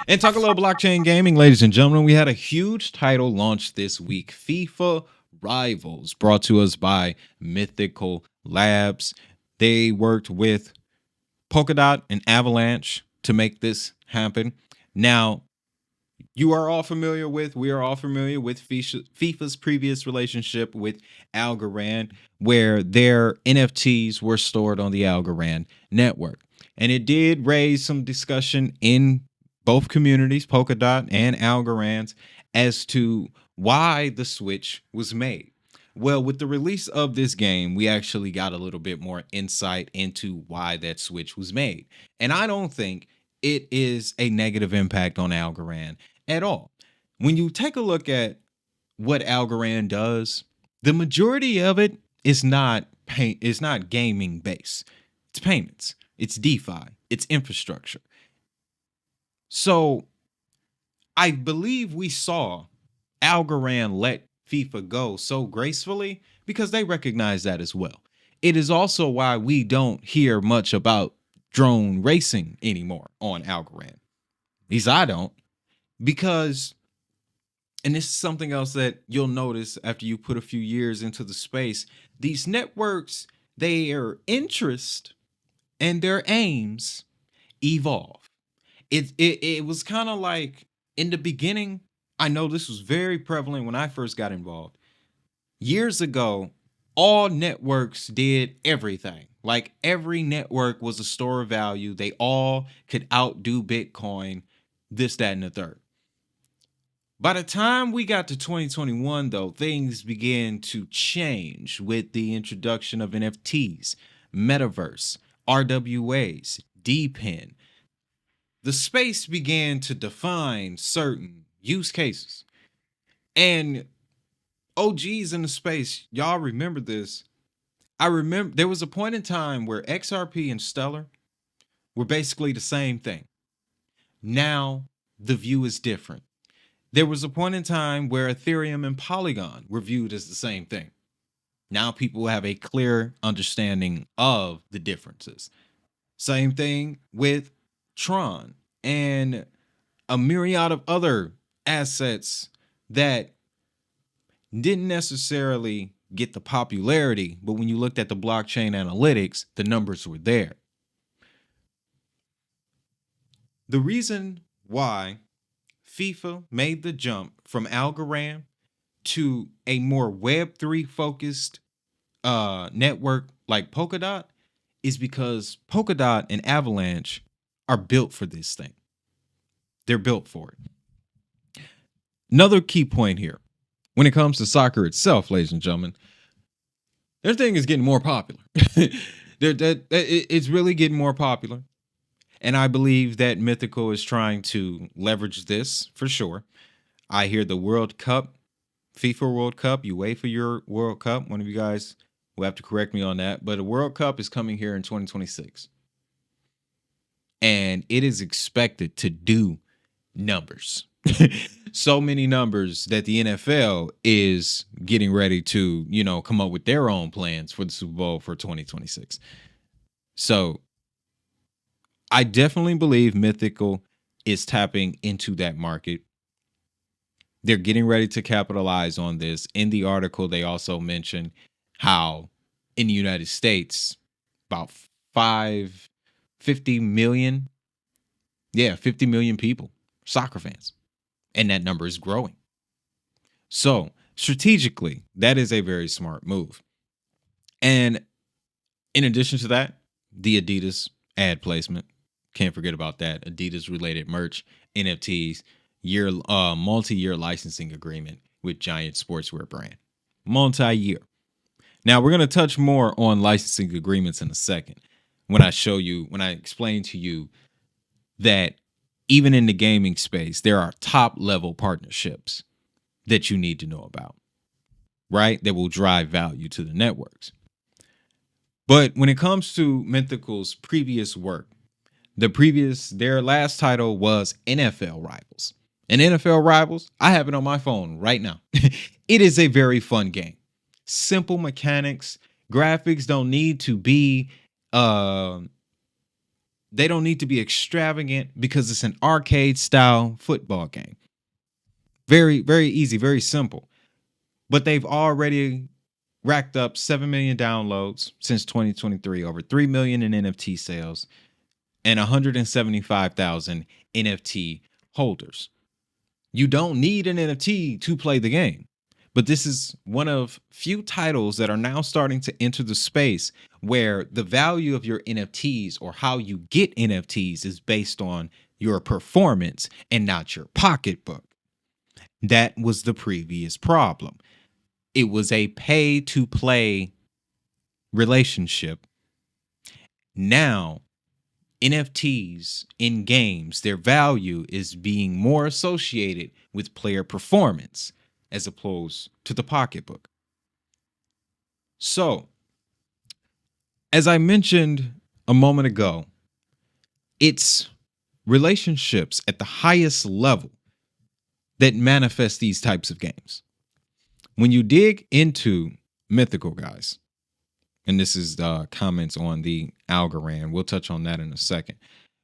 And talk a little blockchain gaming, ladies and gentlemen. We had a huge title launch this week, FIFA Rivals, brought to us by Mythical Labs. They worked with Polkadot and Avalanche to make this happen. Now, we are all familiar with FIFA's previous relationship with Algorand, where their NFTs were stored on the Algorand network. And it did raise some discussion in both communities, Polkadot and Algorand, as to why the switch was made. Well, with the release of this game, we actually got a little bit more insight into why that switch was made. And I don't think it is a negative impact on Algorand at all. When you take a look at what Algorand does, the majority of it is not gaming based. It's payments, it's DeFi, it's infrastructure. So I believe we saw Algorand let FIFA go so gracefully because they recognize that as well. It is also why we don't hear much about drone racing anymore on Algorand. At least I don't. Because, and this is something else that you'll notice after you put a few years into the space, these networks, their interest and their aims evolve. It was kind of like in the beginning, I know this was very prevalent when I first got involved. Years ago, all networks did everything. Like every network was a store of value. They all could outdo Bitcoin, this, that, and the third. By the time we got to 2021, though, things began to change with the introduction of NFTs, Metaverse, RWAs, DPIN. The space began to define certain use cases. And OGs in the space, y'all remember this. I remember there was a point in time where XRP and Stellar were basically the same thing. Now the view is different. There was a point in time where Ethereum and Polygon were viewed as the same thing. Now people have a clear understanding of the differences. Same thing with Tron and a myriad of other assets that didn't necessarily get the popularity, but when you looked at the blockchain analytics, the numbers were there. The reason why FIFA made the jump from Algorand to a more Web3 focused network like Polkadot is because Polkadot and Avalanche are built for this thing. They're built for it. Another key point here, when it comes to soccer itself, ladies and gentlemen, their thing is getting more popular. It's really getting more popular. And I believe that Mythical is trying to leverage this for sure. I hear the World Cup, FIFA World Cup, UEFA your World Cup. One of you guys will have to correct me on that. But the World Cup is coming here in 2026. And it is expected to do numbers. So many numbers that the NFL is getting ready to, come up with their own plans for the Super Bowl for 2026. So I definitely believe Mythical is tapping into that market. They're getting ready to capitalize on this. In the article, they also mention how in the United States, about 50 million people, soccer fans. And that number is growing. So strategically, that is a very smart move. And in addition to that, the Adidas ad placement. Can't forget about that. Adidas related merch, NFTs, multi-year licensing agreement with Giant Sportswear brand. Multi-year. Now we're going to touch more on licensing agreements in a second when I explain to you that even in the gaming space, there are top level partnerships that you need to know about, right? That will drive value to the networks. But when it comes to Mythical's previous work, their last title was NFL Rivals. And NFL Rivals, I have it on my phone right now. It is a very fun game. Simple mechanics, graphics don't need to be They don't need to be extravagant because it's an arcade style football game. Very, very easy, very simple. But they've already racked up 7 million downloads since 2023, over 3 million in NFT sales, and 175,000 NFT holders. You don't need an NFT to play the game. But this is one of few titles that are now starting to enter the space where the value of your NFTs or how you get NFTs is based on your performance and not your pocketbook. That was the previous problem. It was a pay to play relationship. Now, NFTs in games, their value is being more associated with player performance as opposed to the pocketbook. So, as I mentioned a moment ago, it's relationships at the highest level that manifest these types of games. When you dig into Mythical, guys, and this is the comments on the Algorand, we'll touch on that in a second.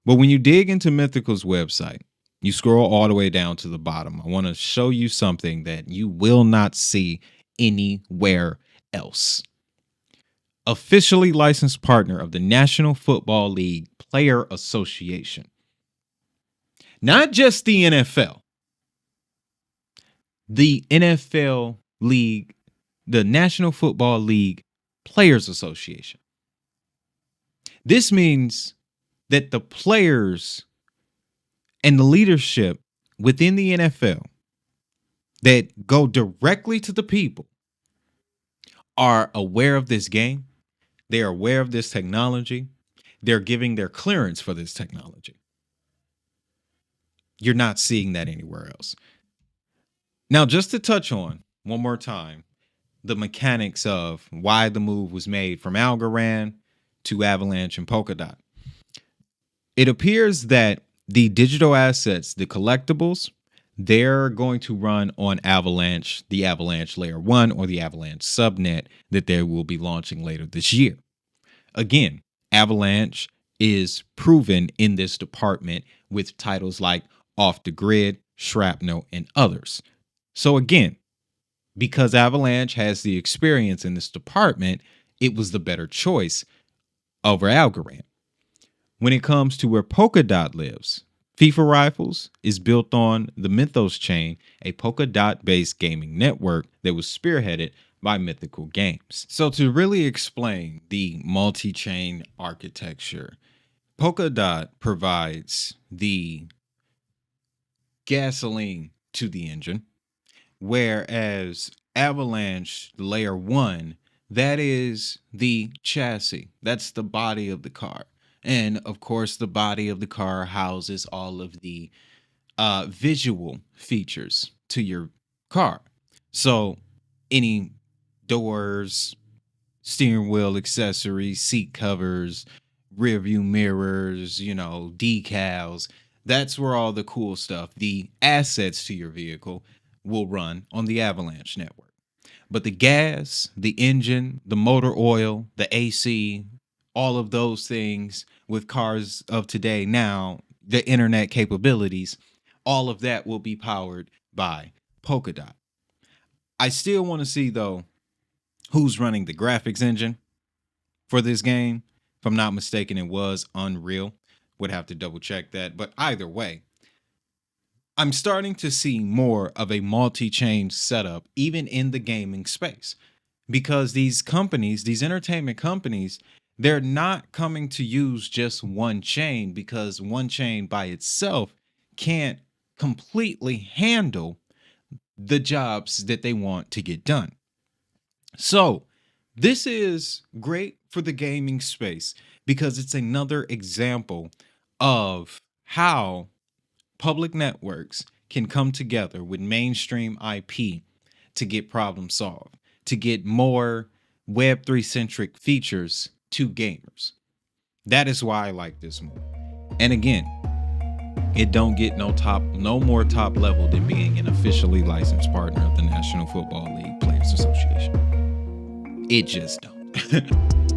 But when you dig into Mythical's website, you scroll all the way down to the bottom. I want to show you something that you will not see anywhere else. Officially licensed partner of the National Football League Player Association. Not just the NFL. The NFL League, the National Football League Players Association. This means that the players and the leadership within the NFL that go directly to the people are aware of this game. They are aware of this technology. They're giving their clearance for this technology. You're not seeing that anywhere else. Now, just to touch on one more time, the mechanics of why the move was made from Algorand to Avalanche and Polkadot. It appears that the digital assets, the collectibles, they're going to run on Avalanche, the Avalanche Layer 1 or the Avalanche subnet that they will be launching later this year. Again, Avalanche is proven in this department with titles like Off the Grid, Shrapnel, and others. So again, because Avalanche has the experience in this department, it was the better choice over Algorand. When it comes to where Polkadot lives, FIFA Rifles is built on the Mythos chain, a Polkadot-based gaming network that was spearheaded by Mythical Games. So to really explain the multi-chain architecture, Polkadot provides the gasoline to the engine, whereas Avalanche Layer 1, that is the chassis. That's the body of the car. And of course, the body of the car houses all of the visual features to your car. So any doors, steering wheel accessories, seat covers, rear view mirrors, decals, that's where all the cool stuff, the assets to your vehicle, will run on the Avalanche network. But the gas, the engine, the motor oil, the AC, all of those things with cars of today now, the internet capabilities, all of that will be powered by Polkadot. I still want to see, though, who's running the graphics engine for this game. If I'm not mistaken, it was Unreal. Would have to double check that. But either way, I'm starting to see more of a multi-chain setup, even in the gaming space, because these companies, these entertainment companies, they're not coming to use just one chain, because one chain by itself can't completely handle the jobs that they want to get done. So this is great for the gaming space because it's another example of how public networks can come together with mainstream IP to get problem solved, to get more Web3 centric features to gamers. That is why I like this move. And again, it don't get no more top level than being an officially licensed partner of the National Football League Players Association. It just don't.